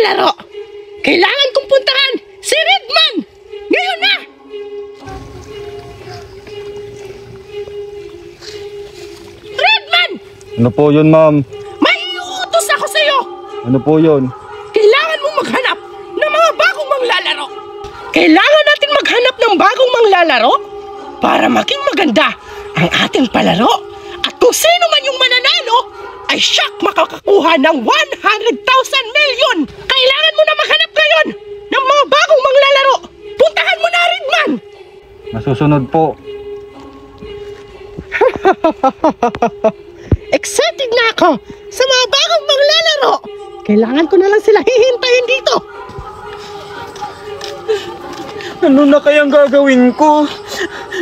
palaro. Kailangan kong puntahan si Redman! Ngayon na! Redman! Ano po yun, ma'am? May iuutos ako sa'yo! Ano po yun? Kailangan mong maghanap ng mga bagong manglalaro. Kailangan natin maghanap ng bagong manglalaro para maging maganda ang ating palaro. At kung sino man yung mananalo, ay siyak makakakuha ng 100,000 million. Kailangan mo na maghanap ngayon ng mga bagong manglalaro. Puntahan mo na, Redman! Nasusunod po. Excited na ako sa mga bagong manglalaro. Kailangan ko na lang sila hihintayin dito. Ano na kayang gagawin ko?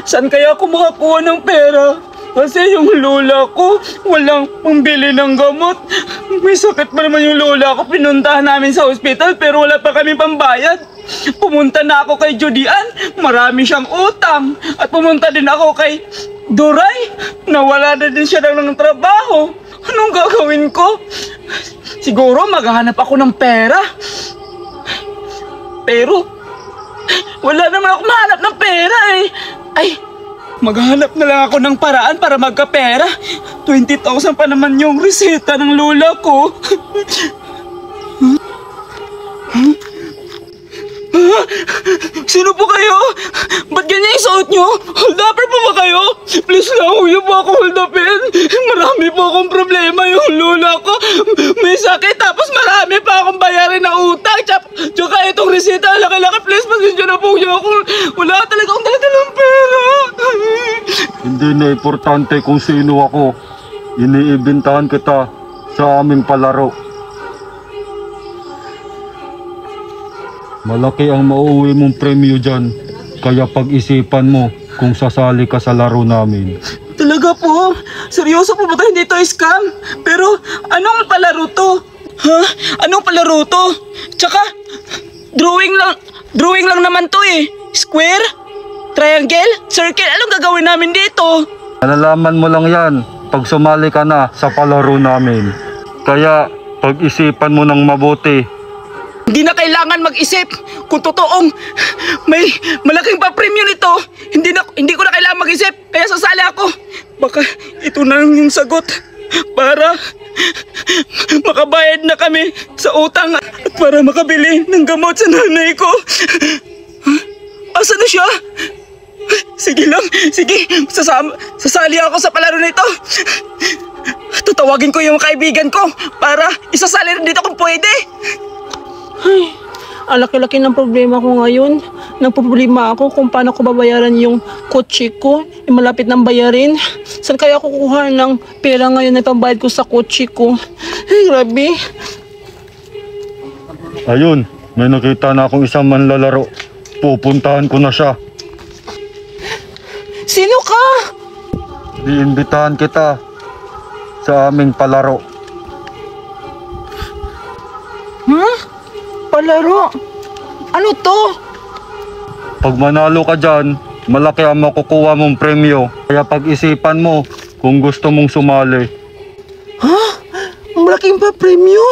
Saan kaya ako makakuha ng pera? Kasi yung lola ko, walang pambili ng gamot. May sakit pa naman yung lola ko. Pinuntahan namin sa ospital pero wala pa kami pambayad. Pumunta na ako kay Judian, marami siyang utang. At pumunta din ako kay Duray, nawala na din siya ng trabaho. Anong gagawin ko? Siguro maghahanap ako ng pera. Pero wala naman ako mahanap ng pera eh. Ay, maghanap na lang ako ng paraan para magkapera. 20,000 pa naman yung reseta ng lola ko. Sino po kayo? Ba't ganyan yung suot nyo? Hold-upper po ba kayo? Please lang, huwag niyo po ako hold-upin. Marami po akong problema yung lola ko. May sakit tapos marami pa akong bayarin na utang. Tsaka itong resita, laki-laki. Please, pasensya na po niyo ako. Wala talaga akong dala-dalang pera. Hindi na importante kung sino ako. Iniibintahan kita sa aming palaro. Malaki ang mauuwi mong premyo dyan. Kaya pag-isipan mo kung sasali ka sa laro namin. Talaga po? Seryoso po ba ito? Hindi ito scam? Pero anong palaro to? Ha? Anong palaro to? Tsaka, drawing lang naman to eh. Square? Triangle? Circle? Anong gagawin namin dito? Malalaman mo lang yan pag sumali ka na sa palaro namin. Kaya pag-isipan mo ng mabuti. Hindi na kailangan mag-isip kung totoong may malaking pa-premium nito. Hindi ko na kailangan mag-isip. Kaya sasali ako. Baka ito na yung sagot para makabayad na kami sa utang at para makabili ng gamot sa nanay ko. Asa na siya? Sige lang, sige. Sasali ako sa palaro nito. Tatawagin ko yung kaibigan ko para isasali rin dito kung pwede. Ay, alaki-laki ng problema ko ngayon. Nagpoproblema ako kung paano ko babayaran yung kotse ko. Malapit ng bayarin. Saan kaya ako kukuha ng pera ngayon na pambayad ko sa kotse ko? Ay, grabe. Ayun, may nakita na akong isang manlalaro. Pupuntahan ko na siya. Sino ka? Iimbitahan kita sa aming palaro. Palaro? Ano to? Pag manalo ka dyan, malaki ang makukuha mong premyo. Kaya pag-isipan mo kung gusto mong sumali. Ha? Malaking pa premyo?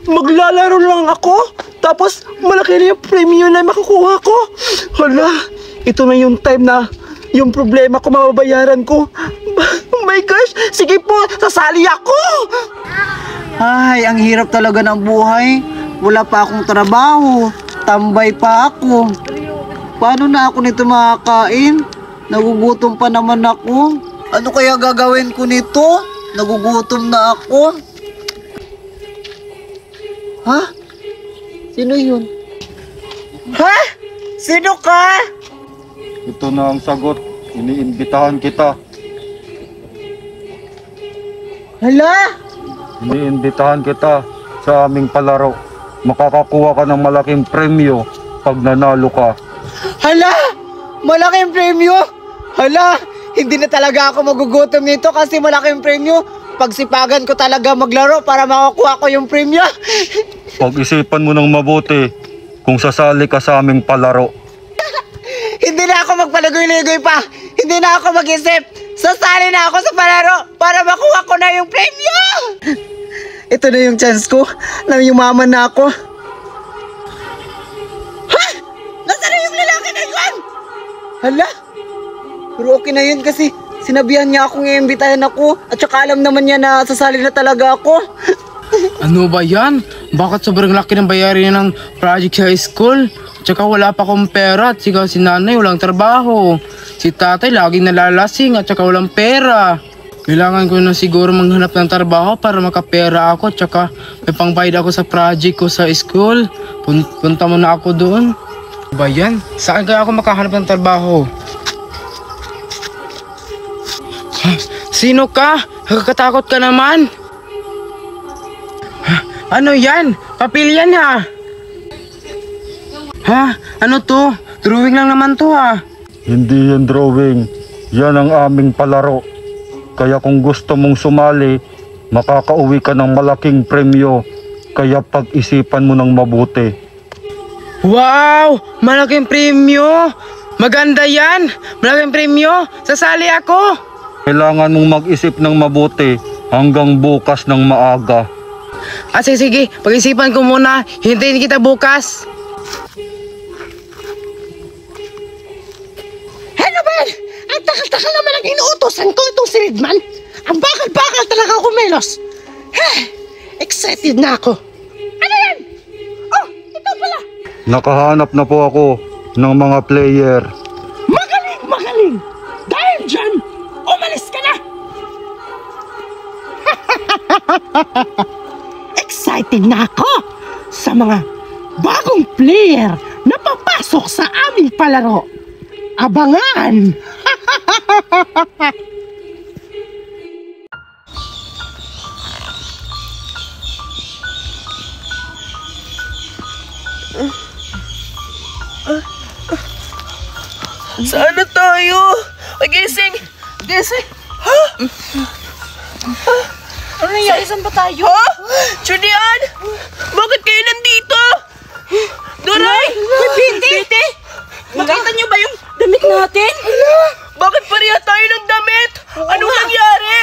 Maglalaro lang ako? Tapos malaki na yung premyo na makukuha ko? Hala, ito na yung time na yung problema ko mababayaran ko. Oh my gosh, sige po, sasali ako! Ay, ang hirap talaga ng buhay. Wala pa akong trabaho. Tambay pa ako. Paano na ako nito makakain? Nagugutom pa naman ako. Ano kaya gagawin ko nito? Nagugutom na ako. Ha? Sino yun? Ha? Sino ka? Ito na ang sagot. Iniimbitahan kita. Hala? Iniimbitahan kita sa aming palaro. Makakakuha ka ng malaking premyo pag nanalo ka. Hala? Malaking premyo? Hala? Hindi na talaga ako magugutom nito kasi malaking premyo. Pagsipagan ko talaga maglaro para makakuha ko yung premyo. Pag-isipan mo ng mabuti kung sasali ka sa aming palaro. Hindi na ako magpalagoy-ligoy pa. Hindi na ako mag-isip. Sasali na ako sa palaro para makuha ko na yung premyo. Ito na yung chance ko na yumaman na ako. Hala? Pero okay na yun kasi sinabihan niya akong iimbitahan ako at saka alam naman niya na sasali na talaga ako. Ano ba yan? Bakit sobrang laki ng bayarin ng project sa school? Tsaka wala pa akong pera at si nanay walang trabaho. Si tatay laging nalalasing at tsaka walang pera. Kailangan ko na siguro maghanap ng trabaho para makapera ako at tsaka may pangbayad ako sa project ko sa school. Punta mo na ako doon. Ano ba yan? Saan kaya ako makahanap ng trabaho? Sino ka? Nakakatakot ka naman. Ano yan? Papel yan ha? Ha? Ano to? Drawing lang naman to ha? Hindi yan drawing. Yan ang aming palaro. Kaya kung gusto mong sumali, makakauwi ka ng malaking premyo. Kaya pag-isipan mo ng mabuti. Wow! Malaking premyo! Maganda yan! Malaking premyo! Sasali ako! Kailangan mong mag-isip ng mabuti hanggang bukas ng maaga. Sige, pag-isipan ko muna. Hintayin kita bukas. Ano ba? Ang takal-takal naman ang inuutosan ko itong si Redman. Ang bakal-bakal talaga ako, Melos. Excited na ako. Ano yan? Oh, ito pala. Nakahanap na po ako ng mga player. Magaling, magaling. Dahil dyan, umalis ka na. Excited na ako sa mga bagong player na papasok sa aming palaro. Abangan! Saan na tayo? Gising! Gising! Ha? Ano nangyari? Saan ba tayo? Ha? Julian! Bakit kayo nandito? Duray! Biti! Nakita niyo ba yung damit natin? Bakit pareha tayo ng damit? Anong nangyari?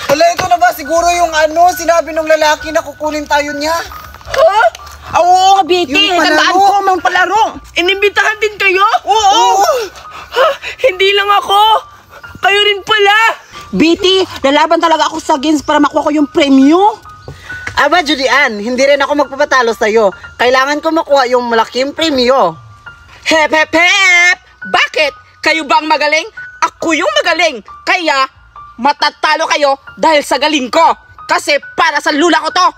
Hala, ito na ba siguro yung sinabi ng lalaki na kukunin tayo niya? Ha? Oo nga, Biti. Yung palaro. Tandaan ko mang palaro. Inimbitahan din kayo? Oo! Ha? Hindi lang ako! Kayo rin pala! Biti, lalaban talaga ako sa games para makuha ko yung premyo. Aba, Julian, hindi rin ako magpapatalo sa'yo. Kailangan ko makuha yung malaking premyo. Hep, hep, hep! Bakit? Kayo ba ang magaling? Ako yung magaling. Kaya, matatalo kayo dahil sa galing ko. Kasi para sa lula ko to.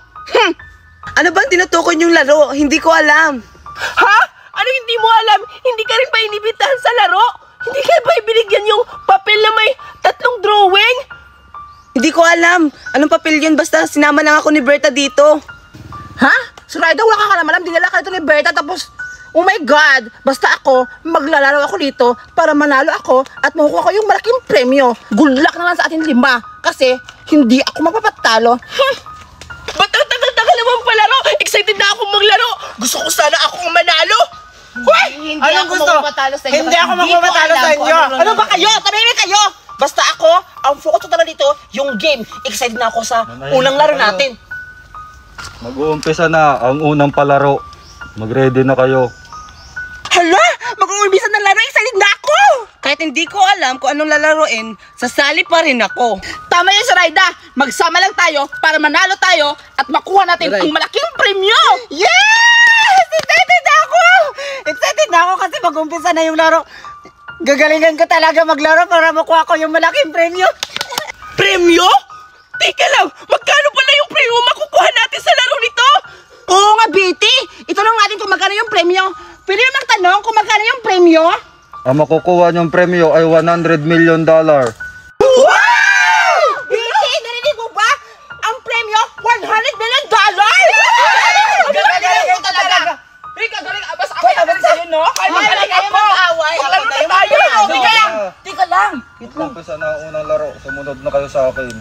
Ano bang tinutukoy yung laro? Hindi ko alam. Ha? Ano hindi mo alam? Hindi ka rin ba inibitahan sa laro? Hindi ka ba ibinigyan yung papel na may 3 drawing? Hindi ko alam. Anong papel yun? Basta sinama lang ako ni Berta dito. Ha? Surayda, wala ka naman alam. Dinala ka ito ni Berta tapos, oh my God! Basta ako, maglalaro ako dito para manalo ako at makukuha ko yung malaking premyo. Good luck naman sa ating 5 kasi hindi ako mapapatalo. Ba't ang tagal-tagal naman palaro? Excited na akong maglaro. Gusto ko sana akong manalo. Hoy! Hindi ako magpapatalo sa inyo. Hindi ako magpapatalo sa inyo. Ano ba kayo? Tumimik kayo! Basta ako, ang focus ko talaga dito, yung game. Excited na ako sa unang laro natin. Mag-uumpisa na ang unang palaro. Mag-ready na kayo. Hala! Mag-uumpisa ng laro, excited na ako! Kahit hindi ko alam kung anong lalaroin, sasali pa rin ako. Tama yun, Sarayda. Magsama lang tayo para manalo tayo at makuha natin ang malaking premyo! Yes! Excited na ako! Excited na ako kasi mag-umpisa na yung laro. Gagalingan ko talaga maglaro para makuha ko yung malaking premyo. Premyo? Teka lang, magkano pala yung premyo makukuha natin sa laro nito? Oo nga, Betty! Itanong natin kung magkano yung premyo. Pwede naman tanong kung magkano yung premyo? Ang makukuha niyong premyo ay $100 million. Wow! Betty, narinig mo ba? Ang premyo, $100 million! Galing mo talaga! Rika, galing. Basta ako yung sa'yo, no? Kaya magaling ako! Pakalaro na tayo! Tika lang! Umpisa na ang unang laro. Sumunod na kayo sa akin.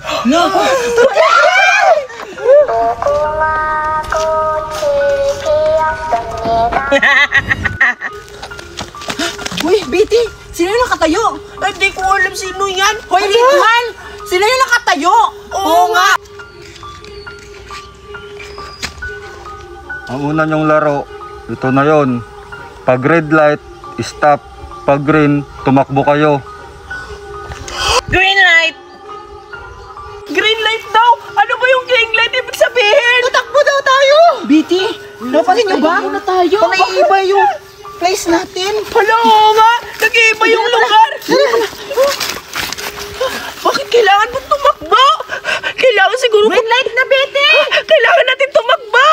Uy, Betty! Sino yung nakatayo? Hindi ko alam sino yan. Hoy, Ritman! Sino yung nakatayo? Oo nga! Ang una niyong laro, ito na yon. Pag red light, stop. Pag green, tumakbo kayo. Green light! Green light daw! Ano ba yung green light ibig sabihin? Tatakbo daw tayo! BT, napansin niyo ba? na tayo. Panay-iba yung place natin. Hala, oo nga! Nag-iiba yung lugar! Bakit kailangan mo tumakbo? Kailangan siguro... Green light na, Betty! Kailangan natin tumakbo!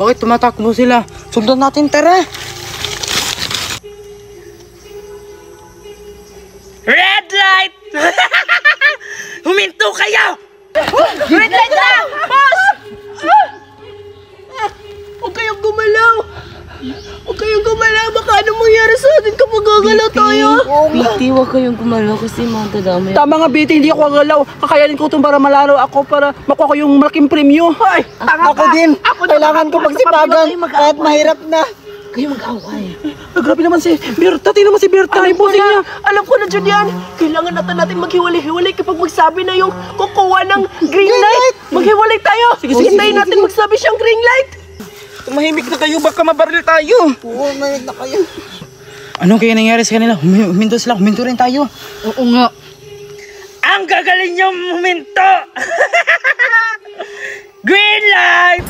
Bakit tumatakbo sila? Sundan natin, tara. Red light! Huminto kayo! Red light na! Boss! Huwag kayong gumalaw! Huwag kayong gumalaw! Baka anong mangyari sa atin kapag gagalaw tayo? Biti, huwag kayong gumalaw kasi matadami. Tama nga, BT, hindi ako gagalaw. Kakayanin ko itong para malaro ako para makuha ko yung malaking premyo. Hoy! Tanga Ako ka! din. Ako Kailangan ko magsipagan kahit mahirap na. Kayo mag-away. Grabe naman si Berta. Tingnan naman si Berta. Alam ko na! Alam ko na, Julian! Kailangan natin maghiwalay-hiwalay kapag magsabi na yung kukuha ng green light! Maghiwalay tayo! Sige, hintayin natin magsabi siyang green light! Tumahimik na kayo, baka mabaril tayo. Oo, mahirap na kayo. Anong kaya nangyari sa kanila? Huminto sila, huminto rin tayo. Oo nga. Ang gagaling nyo huminto! Green light!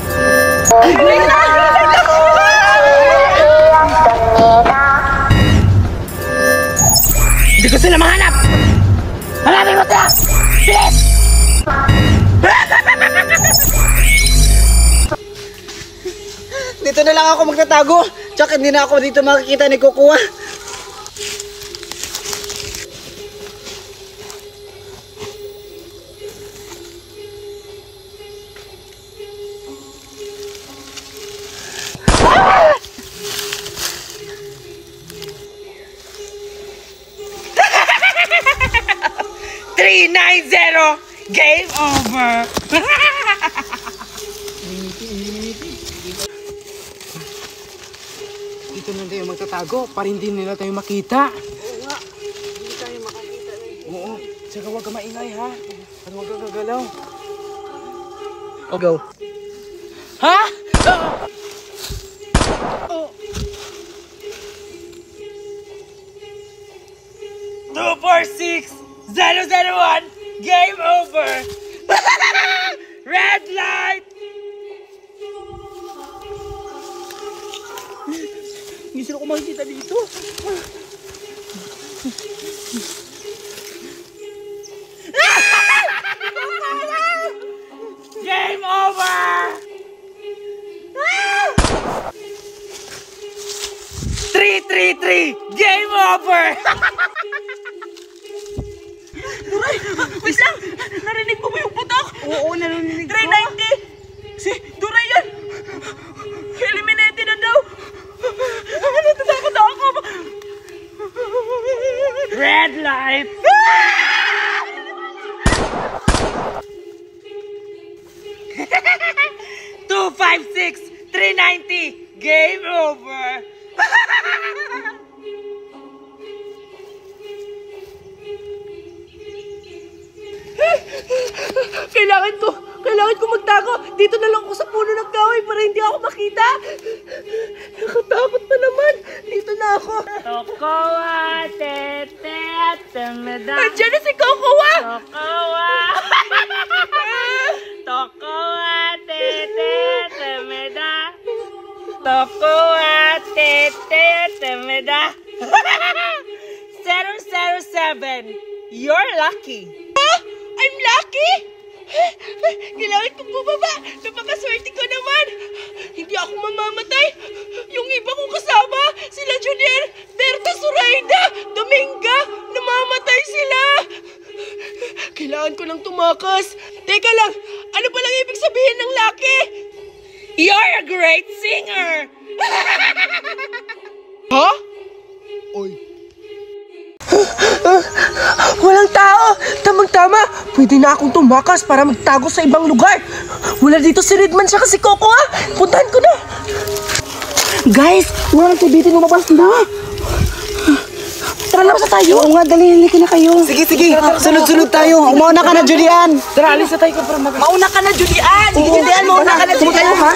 Green light! Hindi ko sila mahanap! Hanapin mo sila! Bilis! Dito na lang ako magtatago. Tsaka hindi na ako dito makikita ni Kukuha. Game over! Dito na tayo magtatago para hindi nila tayo makita. Hindi tayo makakita eh. Oo, tsaka huwag ka maingay ha. At huwag ka gagalaw. Go. Ha? 246-001! Game over! Red light! Hindi sila ko makikita dito. Game over! 333! Game over! Wait lang! Narinig mo ba yung putok? Oo, narinig ko. 390! Si Duray yan! Eliminated na daw! Natatakot ako! Red light! $256-390! Game over! Kailangan ko magtago. Dito na lang ako sa puno ng kahoy para hindi ako makita. Nakatakot pa naman. Dito na ako. Tokowa, tete, temeda. Nandiyan na si Kokowa. Tokowa. Tokowa, tete, temeda. Tokowa, tete, temeda. 007. You're lucky. I'm lucky? Kailangan kong bumaba. Napakaswerte ko naman. Hindi ako mamamatay. Yung iba kong kasama, sila Junior, Berta, Zoraida, Dominga, namamatay sila. Kailangan ko lang tumakas. Teka lang, ano palang ibig sabihin ng lucky? You're a great singer. Ha? Walang tao! Tamang-tama! Pwede na akong tumakas para magtago sa ibang lugar! Wala dito si Redman siya kasi Coco ha! Puntahan ko na! Guys! Walang tibitin lumabas na! Tara na sa tayo! Oo nga, dali na kayo. Sige, sunod-sunod tayo. Umauna ka na, Julian. Tara, alis na tayo para mauna ka na, Julian! Sige, Julian, mauna ka na, Julian! ha?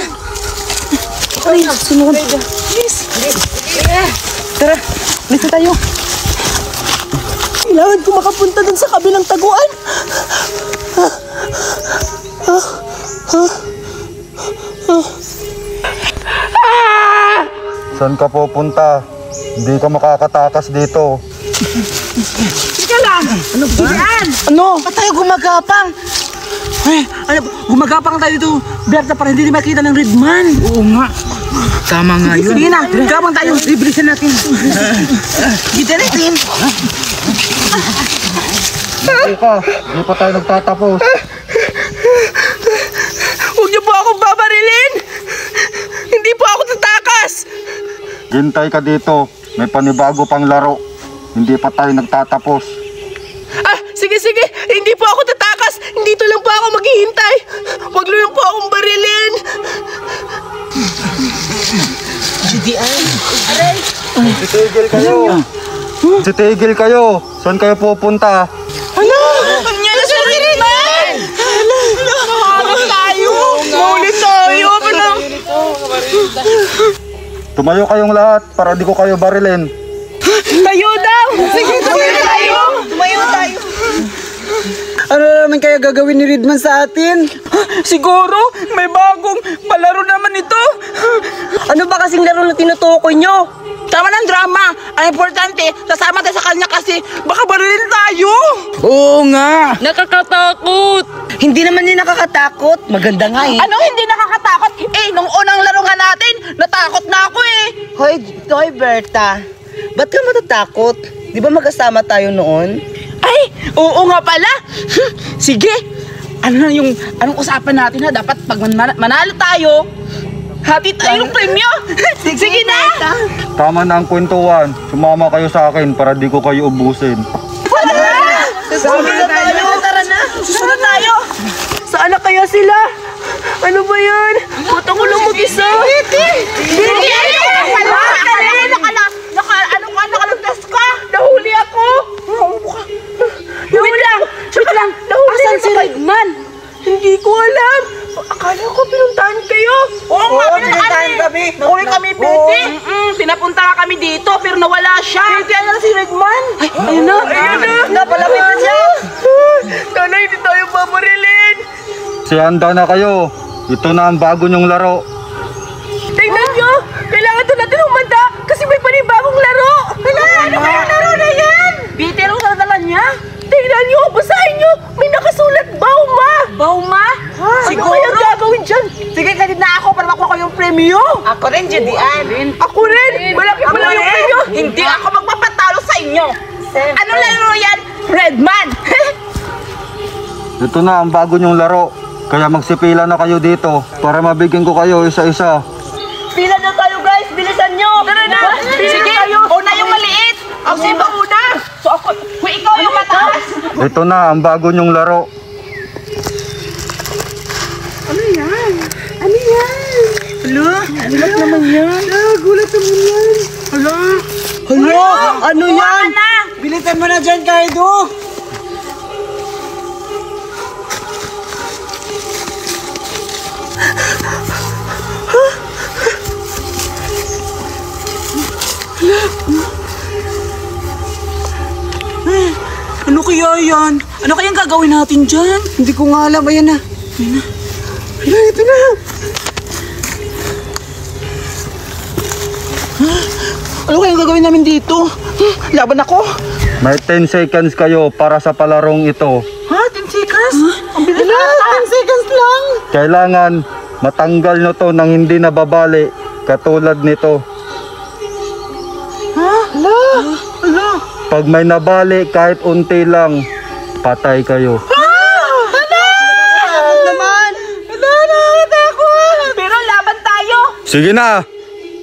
Ay, sunod! Please! Tara, lista tayo. Kailangan ko makapunta dun sa kabilang taguan. Saan ka pupunta? Hindi ka makakatakas dito. Teka lang! Ano ba? Ano? Ba't tayo gumagapang? Gumagapang tayo dito, Berta, para hindi makita ng Redman. Oo nga. Tama nga yun. Sige na, gumagapang tayo. Ibilisan natin. Kita natin. Teka, hindi pa tayo nagtatapos. Huwag niyo po akong babarilin! Hindi po ako tatakas! Hintay ka dito. May panibago pang laro. Hindi pa tayo nagtatapos. Sige, hindi po ako tatakas! Dito lang po ako maghihintay! Huwag niyo lang po akong barilin! Sitigil kayo! Sitigil kayo! Saan kayo pupunta? Kanya si Redman! Mahuli tayo! Mahuli tayo! Tumayo kayong lahat para di ko kayo barilin. Tayo daw! Sige, tayo! Tumayo tayo. Ano naman kaya gagawin ni Redman sa atin? Siguro, may bagong palaro naman ito. Ano ba kasing laro na tinutukoy nyo? Tama ng drama! Ang importante, sasama tayo sa kanya kasi baka barilin tayo! Oo nga. Nakakatakot! Hindi naman din nakakatakot. Maganda nga eh. Anong hindi nakakatakot? Nung unang laro nga natin, natakot na ako eh! Hoy Berta. Ba't ka matatakot? Di ba magkasama tayo noon? Ay, oo nga pala! Sige! Anong usapan natin na dapat pag manalo tayo, hati tayo ng premyo! Sige na! Tama na ang kwentuhan. Sumama kayo sa akin para di ko kayo ubusin. Tara na! Susunod tayo! Saan na kaya sila? Ano ba yan? Ba't ako lang mag-isa? Biti! Nakalagdas ka! Nahuli ako! Wait lang! Nahuli Asan si Redman? Hindi ko alam! Akala ko pinuntahan kayo! Oo nga, pinuntahan kami! Nahuli kami, Biti! Pinapunta ka kami dito pero nawala siya! Biti, ano na si Redman? Ay, ayun na! Napalapit na siya! Sana hindi tayo babarilin! Handa na kayo. Ito na ang bago nyong laro. Tingnan nyo! Kailangan doon natin humanda kasi may panibagong laro! Ano kayang laro na yan? Biti, anong dala niya? Tingnan nyo! Basahin nyo! May nakasulat, Bauma! Bauma? Siguro? Ano kayang gagawin dyan? Sige, ganit na ako para makuha ko yung premyo! Ako rin, Judian! Ako rin! Malaki pala yung premyo! Hindi ako magpapatalo sa inyo! Ano laro yan? Redman! Ito na ang bago nyong laro. Kaya magsipila na kayo dito para mabigyan ko kayo isa-isa. Pila na tayo, guys! Bilisan nyo! Tara na! Sige! Una yung maliit! Ako sa'yo ba una? So ako, ikaw yung mataas! Ito na ang bago nyong laro. Ano yan? Hala? Gulat naman yan! Gulat naman yan! Hala? Ano yan? Bilitan mo na dyan, Kaido. Ano kaya yan? Ano kayang gagawin natin dyan? Hindi ko nga alam. Ayan na. Ito na. Ano kayang gagawin namin dito? Laban ako. May 10 seconds kayo para sa palarong ito. Ha? 10 seconds? Ang bilis na. 10 seconds lang. Kailangan matanggal nyo to nang hindi nababali katulad nito. Ha? Hala. Pag may nabali kahit unti lang, patay kayo. Takot naman. Nakakatakot. Pero laban tayo! Sige na,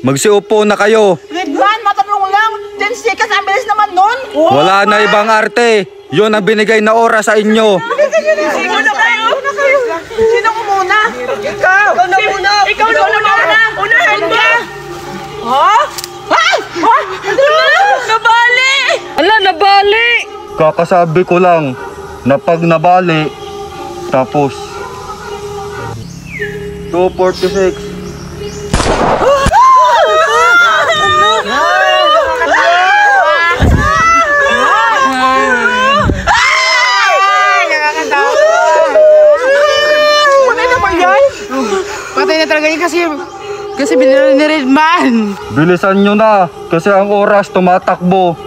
magsiupo na kayo. Redman, matanong lang! 10 seconds, ang bilis naman nun! Wala na ibang arte. Yun ang binigay na oras sa inyo. Sino na kayo? Sino ko muna? Ikaw! Ikaw na muna! Ikaw na muna! Unahan ka! Ha? Ay! Ha? Nabali! Ala, nabali! Kakasabi ko lang na pag nabali, tapos. 246. Patay na talaga yun kasi binila ni Redman. Bilisan nyo na kasi ang oras tumatakbo.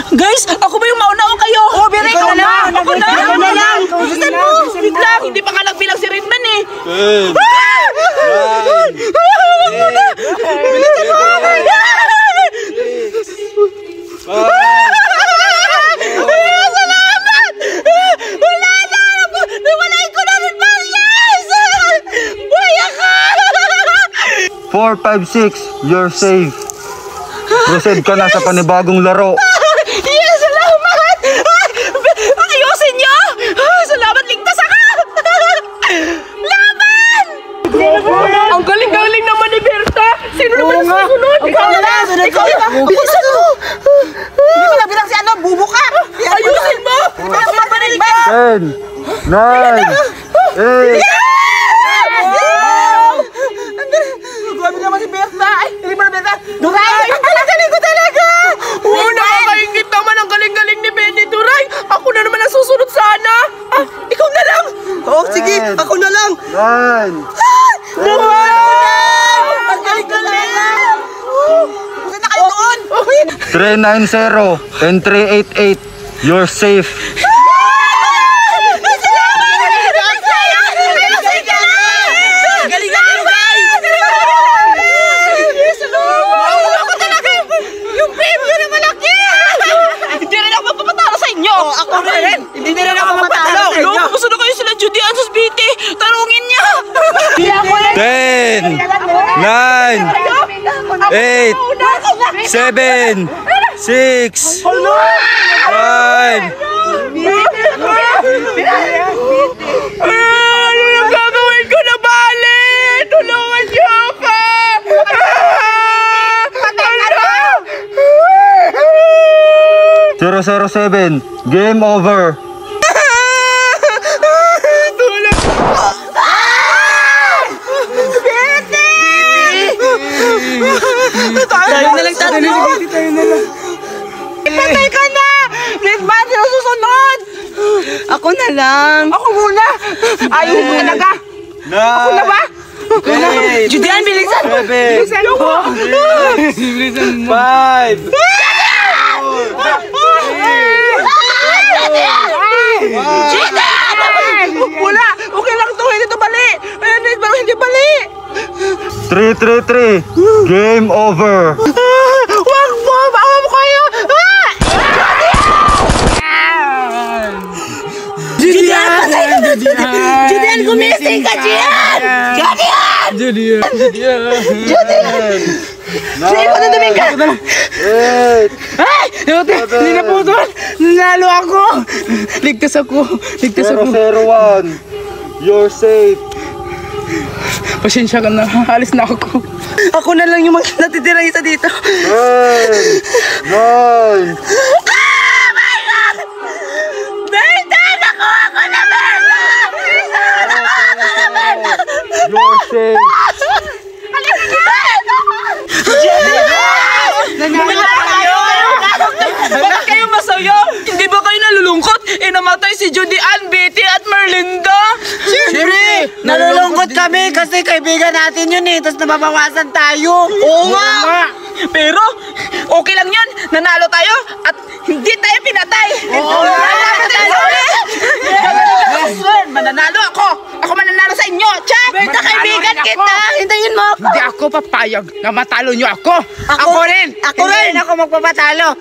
Guys, ako ba yung mauna o kayo? Bira, ikaw na! Ako na! Ako na lang! Bilisan mo! Bigla, hindi pa nga nagbilang si Redman eh! Wag mo na! Bilisan mo! Salamat! Wala na! Nawalay ko na Redman! Yes! Buhay ako! 4, 5, 6, you're safe. Proceed ka na sa panibagong laro. Yes! Salamat! Ayusin niyo! Salamat! Ligtas ako! Laban! Ang galing-galing naman ni Berta. Sino naman ang susunod? Ikaw na lang! Ikaw na lang! Bilisan mo! Hindi mo nabilang si ano, bubo ka! Ayusin mo! Ikaw mapanilig ba? 10, 9, 8. Grabe naman si Berta! Ay, hindi mo na Berta! Duray! Ang galing-galing ko talaga! Oo, nakakaingit naman ang galing-galing ni Benny Duray. Ako na naman ang susunod sana. Ah, ikaw na lang! Oo, sige, ako na lang. 9. Duray! Ang galing-galing! Bakit na kayo doon? 390 and 388, you're safe. Hindi na rin ako magpatalo! Gusto na kayo sila Judy Ansos BT! Tarungin niya! 10, 9, 8, 7, 6, 5. Ano yung gagawin ko na bali? Tulungan niyo ako! 007, game over. Tayo na lang tatlo! Patay ka na! Redman, sino susunod? Ako na lang. Ako muna. Ayaw mo talaga. Ako na ba? Judean, bilisan mo. 7, Bilisan mo. 5. Judean! Wala. Okay lang to. Hindi to bali. Ayan, pero hindi bali. 333, game over. Wag mo. Baka mo kayo. Judean, patay ka na. Judean, gumising ka, Judean! Judean! Judean! Sige ko na Dominga! 8, Ay! Hindi na po doon! Nanalo ako! Ligtas ako! Ligtas ako! 001, you're safe. Pasensya ka na. Alis na ako. Ako na lang yung mga natitira isa dito. 10, 9. Bertan! Ako na Bertan! You're safe. Bakit kayo masaya? Hindi ba kayo nalulungkot? Namatay si Judy Ann, Betty at Merlinda. Siyempre, nalulungkot kami kasi kaibigan natin yun eh. Tapos nababawasan tayo. Oo nga! Pero, okay lang yun. Nanalo tayo at hindi tayo pinatay. Oo nga! Mananalo ako! Ako mananalo sa inyo! Check! Basta kaibigan kita! Hintayin mo ako! Hindi ako papayag na matalo niyo ako. Ako rin! Ako rin ako magpapatalo.